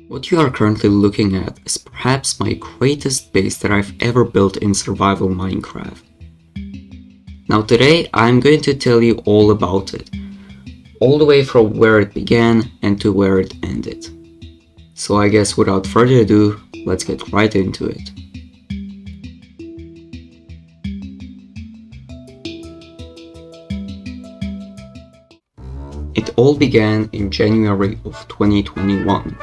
What you are currently looking at is perhaps my greatest base that I've ever built in survival Minecraft. Now today I'm going to tell you all about it, all the way from where it began and to where it ended. So I guess without further ado, let's get right into it. It all began in January of 2021.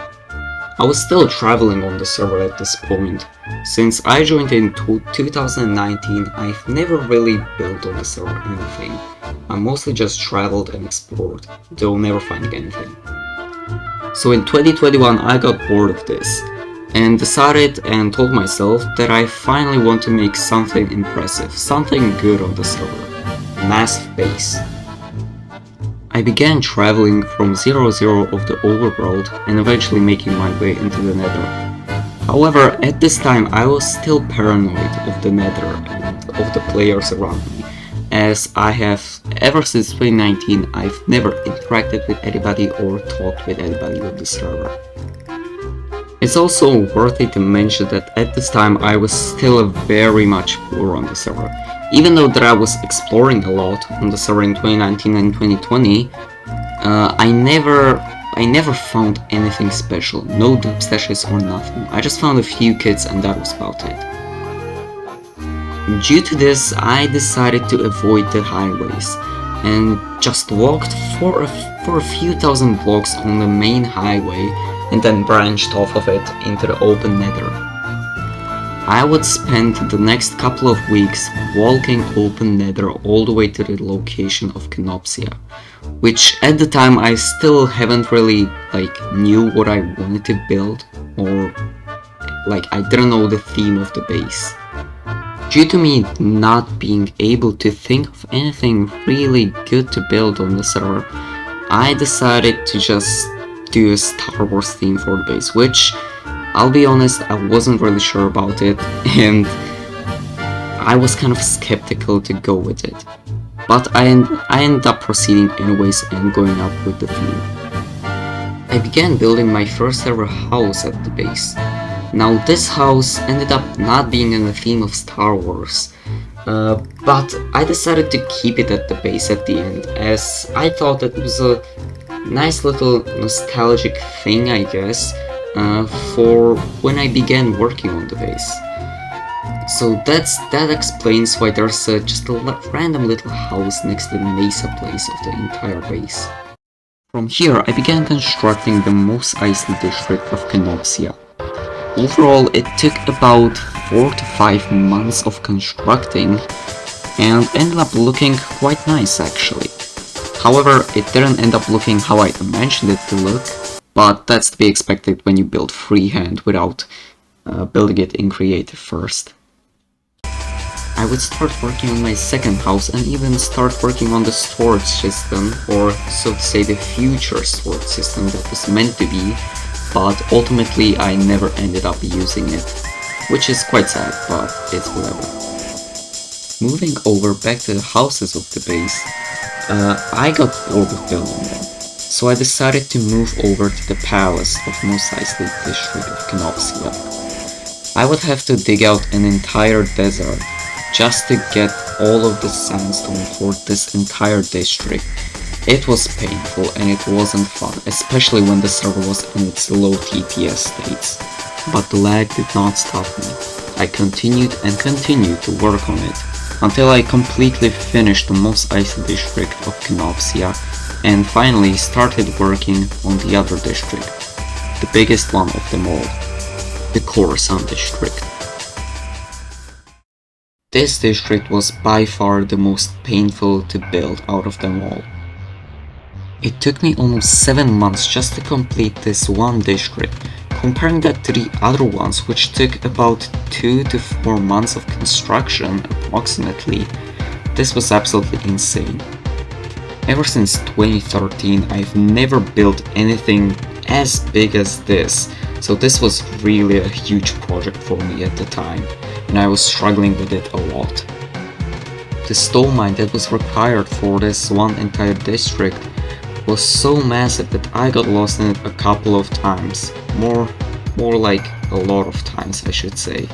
I was still traveling on the server at this point. Since I joined in 2019, I've never really built on the server anything. I mostly just traveled and explored, though never finding anything. So in 2021 I got bored of this, and decided and told myself that I finally want to make something impressive, something good on the server. A massive base. I began traveling from 0 of the overworld and eventually making my way into the nether. However, at this time I was still paranoid of the nether and of the players around me, as I have, ever since 2019, I've never interacted with anybody or talked with anybody on the server. It's also worthy to mention that at this time I was still very much poor on the server. Even though that I was exploring a lot on the server in 2019 and 2020, I never found anything special, no deep stashes or nothing. I just found a few kits and that was about it. Due to this, I decided to avoid the highways and just walked for a few thousand blocks on the main highway and then branched off of it into the open nether. I would spend the next couple of weeks walking open nether all the way to the location of Kenopsia, which at the time I still haven't really knew what I wanted to build, or I didn't know the theme of the base. Due to me not being able to think of anything really good to build on the server, I decided to just do a Star Wars theme for the base, which, I'll be honest, I wasn't really sure about it, and I was kind of skeptical to go with it. But I ended up proceeding anyways and going up with the theme. I began building my first ever house at the base. Now this house ended up not being in the theme of Star Wars, but I decided to keep it at the base at the end, as I thought it was a nice little nostalgic thing, I guess, for when I began working on the base. So that explains why there's just a random little house next to the mesa place of the entire base. From here I began constructing the Mos Eisley district of Kenopsia. Overall it took about 4 to 5 months of constructing and ended up looking quite nice actually. However, it didn't end up looking how I imagined it to look, but that's to be expected when you build freehand without building it in creative first. I would start working on my second house and even start working on the storage system, or so to say the future storage system that was meant to be, but ultimately I never ended up using it, which is quite sad, but it's whatever. Moving over back to the houses of the base, I got bored of building them. So I decided to move over to the palace of Mos Eisley district of Kenopsia. I would have to dig out an entire desert just to get all of the sandstone for this entire district. It was painful and it wasn't fun, especially when the server was in its low TPS states. But the lag did not stop me. I continued and continued to work on it, until I completely finished the Mos Eisley district of Kenopsia, and finally started working on the other district, the biggest one of them all, the Coruscant district. This district was by far the most painful to build out of them all. It took me almost 7 months just to complete this one district, comparing that to the other ones which took about 2 to 4 months of construction approximately. This was absolutely insane. Ever since 2013 I've never built anything as big as this, so this was really a huge project for me at the time, and I was struggling with it a lot. The stone mine that was required for this one entire district was so massive that I got lost in it a couple of times. More like a lot of times, I should say.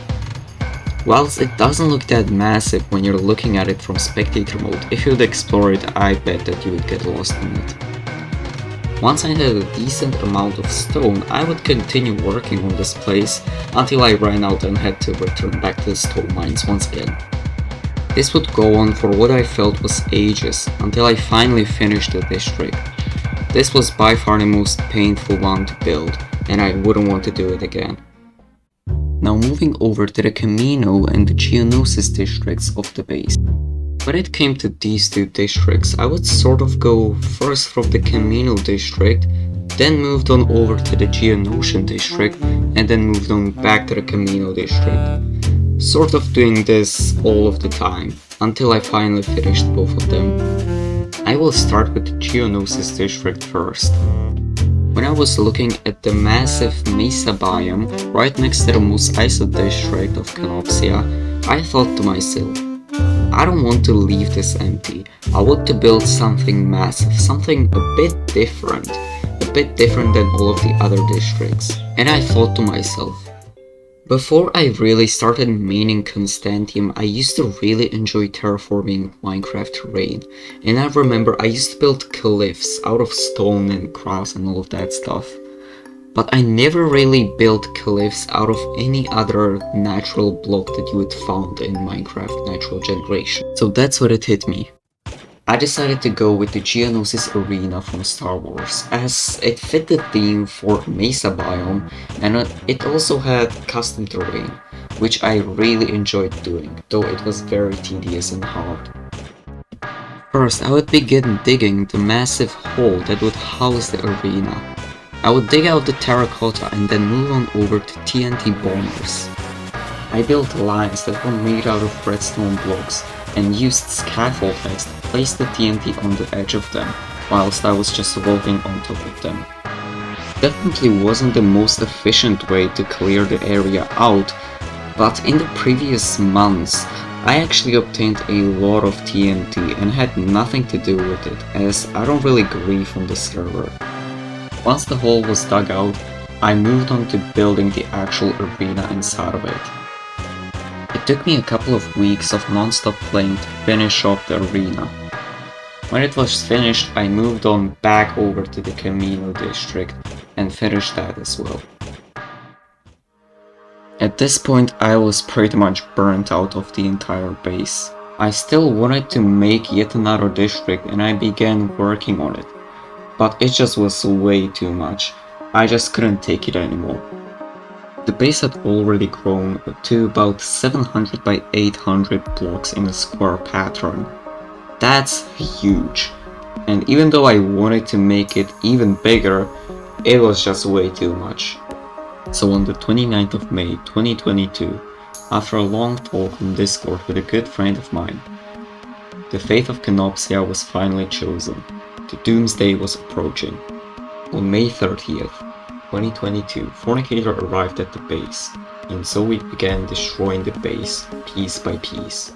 Whilst it doesn't look that massive when you're looking at it from spectator mode, if you'd explore it, I bet that you would get lost in it. Once I had a decent amount of stone, I would continue working on this place until I ran out and had to return back to the stone mines once again. This would go on for what I felt was ages, until I finally finished the district. This was by far the most painful one to build, and I wouldn't want to do it again. Now moving over to the Camino and the Geonosis districts of the base. When it came to these two districts, I would sort of go first from the Camino district, then moved on over to the Geonosian district, and then moved on back to the Camino district. Sort of doing this all of the time, until I finally finished both of them. I will start with the Geonosis district first. When I was looking at the massive Mesa biome right next to the Mos Eisley district of Kenopsia, I thought to myself, I don't want to leave this empty. I want to build something massive, something a bit different than all of the other districts. And I thought to myself, before I really started maining Constantiam, I used to really enjoy terraforming Minecraft terrain, and I remember I used to build cliffs out of stone and grass and all of that stuff. But I never really built cliffs out of any other natural block that you would find in Minecraft Natural Generation. So that's what it hit me. I decided to go with the Geonosis Arena from Star Wars, as it fit the theme for Mesa biome, and it also had custom terrain, which I really enjoyed doing, though it was very tedious and hard. First, I would begin digging the massive hole that would house the arena. I would dig out the terracotta and then move on over to TNT bombers. I built lines that were made out of redstone blocks, and used scaffold heads to place the TNT on the edge of them, whilst I was just walking on top of them. Definitely wasn't the most efficient way to clear the area out, but in the previous months I actually obtained a lot of TNT and had nothing to do with it, as I don't really grieve on the server. Once the hole was dug out, I moved on to building the actual arena inside of it. It took me a couple of weeks of non-stop playing to finish off the arena. When it was finished, I moved on back over to the Camino district and finished that as well. At this point, I was pretty much burnt out of the entire base. I still wanted to make yet another district and I began working on it, but it just was way too much. I just couldn't take it anymore. The base had already grown to about 700 by 800 blocks in a square pattern. That's huge, and even though I wanted to make it even bigger, it was just way too much. So on the 29th of May 2022, after a long talk on Discord with a good friend of mine, the fate of Kenopsia was finally chosen. The doomsday was approaching. On May 30th, 2022, Fornicator arrived at the base, and so we began destroying the base, piece by piece.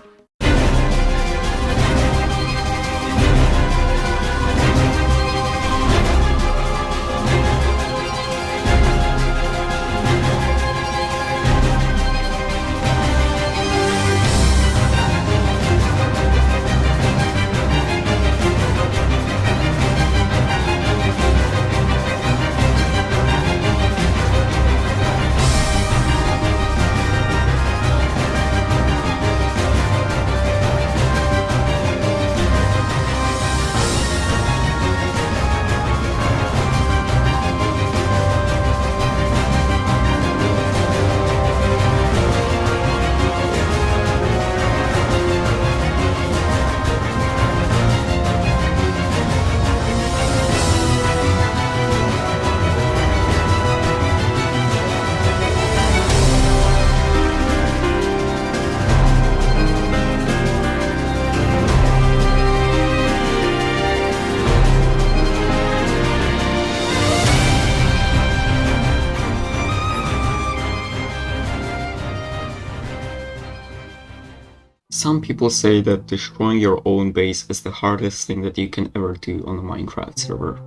some people say that destroying your own base is the hardest thing that you can ever do on a Minecraft server.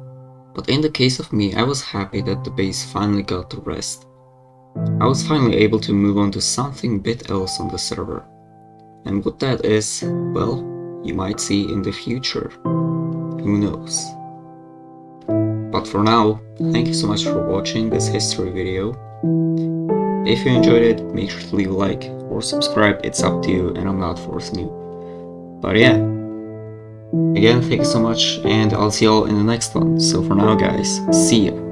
But in the case of me, I was happy that the base finally got to rest. I was finally able to move on to something a bit else on the server. And what that is, well, you might see in the future. Who knows? But for now, thank you so much for watching this history video. If you enjoyed it, make sure to leave a like or subscribe, it's up to you and I'm not forcing you. But yeah, again, thank you so much and I'll see y'all in the next one. So for now guys, see ya!